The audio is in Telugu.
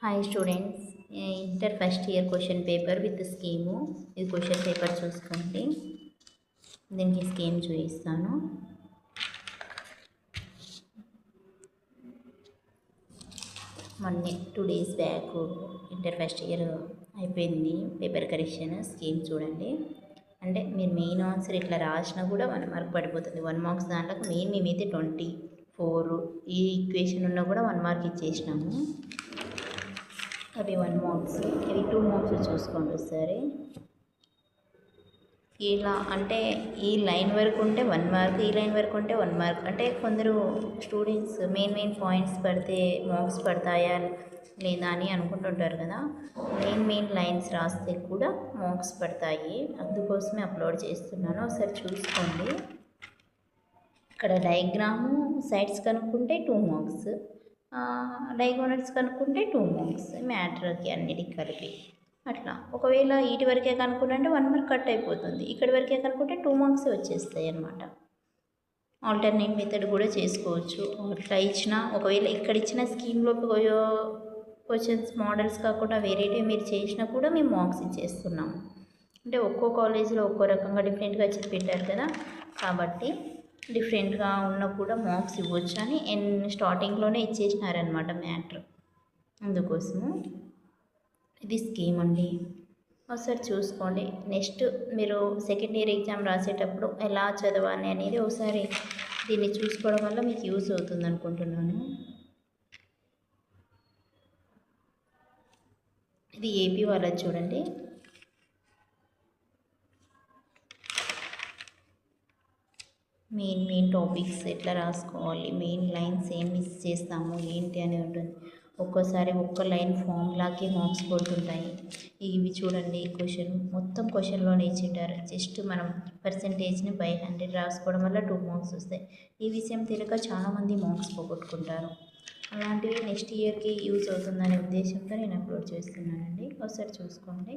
Hi students, inter first year question paper with scheme. ఇది క్వశ్చన్ పేపర్ చూసుకోండి. దీనికి స్కీమ్ చూపిస్తాను. మొన్న 2 days back inter first year అయిపోయింది పేపర్ కరెక్షన్. స్కీమ్ చూడండి. అంటే మీరు మెయిన్ ఆన్సర్ ఇట్లా రాసినా కూడా 1 మార్క్ పడిపోతుంది. 1 మార్క్స్ దాంట్లో మెయిన్ మేమైతే 24 ఈ ఈక్వేషన్ ఉన్నా కూడా 1 మార్క్ ఇచ్చేసినాము. అవి 1 మార్క్స్, ఇవి 2 మార్క్స్ చూసుకోండి ఒకసారి. ఇలా అంటే ఈ లైన్ వరకు ఉంటే 1 మార్క్, ఈ లైన్ వరకు ఉంటే 1 మార్క్. అంటే కొందరు స్టూడెంట్స్ మెయిన్ పాయింట్స్ పడితే మార్క్స్ పడతాయా లేదా అని అనుకుంటుంటారు కదా. మెయిన్ లైన్స్ రాస్తే కూడా మార్క్స్ పడతాయి. అందుకోసమే అప్లోడ్ చేస్తున్నాను, ఒకసారి చూసుకోండి. ఇక్కడ డయాగ్రాము సైడ్స్ కనుక్కుంటే 2 మార్క్స్, డయాగోనల్స్ కనుక్కుంటే 2 మార్క్స్, మ్యాటర్కి అన్నిటికి కలిపి అట్లా. ఒకవేళ వీటి వరకే కనుక్కుంటే 1 మార్క్ కట్ అయిపోతుంది. ఇక్కడి వరకే కనుక్కుంటే 2 మార్క్స్ వచ్చేస్తాయి అన్నమాట. ఆల్టర్నేట్ మెథడ్ కూడా చేసుకోవచ్చు. అట్లా ఇచ్చిన ఒకవేళ ఇక్కడ ఇచ్చిన స్కీమ్లో క్వశ్చన్స్ మోడల్స్ కాకుండా వేరేటి మీరు చేసినా కూడా మేము మార్క్స్ ఇచ్చేస్తున్నాము. అంటే ఒక్కో కాలేజీలో ఒక్కో రకంగా డిఫరెంట్గా పెట్టారు కదా, కాబట్టి డిఫరెంట్గా ఉన్నా కూడా మార్క్స్ ఇవ్వచ్చు అని స్టార్టింగ్లోనే ఇచ్చేసినారనమాట మ్యాటర్. అందుకోసము ఇది స్కీమ్ అండి, ఒకసారి చూసుకోండి. నెక్స్ట్ మీరు సెకండ్ ఇయర్ ఎగ్జామ్ రాసేటప్పుడు ఎలా చదవాలి అనేది ఒకసారి దీన్ని చూసుకోవడం వల్ల మీకు యూజ్ అవుతుంది అనుకుంటున్నాను. ఇది ఏపీ వాళ్ళది చూడండి. మెయిన్ టాపిక్స్ ఎట్లా రాసుకోవాలి, మెయిన్ లైన్స్ ఏం మిస్ చేస్తాము ఏంటి అని ఉంటుంది. ఒక్కోసారి ఒక్క లైన్ ఫామ్లాకి మార్క్స్ పడుతుంటాయి. ఇవి చూడండి, మొత్తం క్వశ్చన్లోనే ఇచ్చింటారు. జస్ట్ మనం పర్సంటేజ్ని బై 100 రాసుకోవడం వల్ల 2 మార్క్స్ వస్తాయి. ఈ విషయం తెలియక చాలామంది మార్క్స్ పోగొట్టుకుంటారు. అలాంటివి నెక్స్ట్ ఇయర్కి యూజ్ అవుతుందనే ఉద్దేశంతో నేను అప్లోడ్ చేస్తున్నానండి, ఒకసారి చూసుకోండి.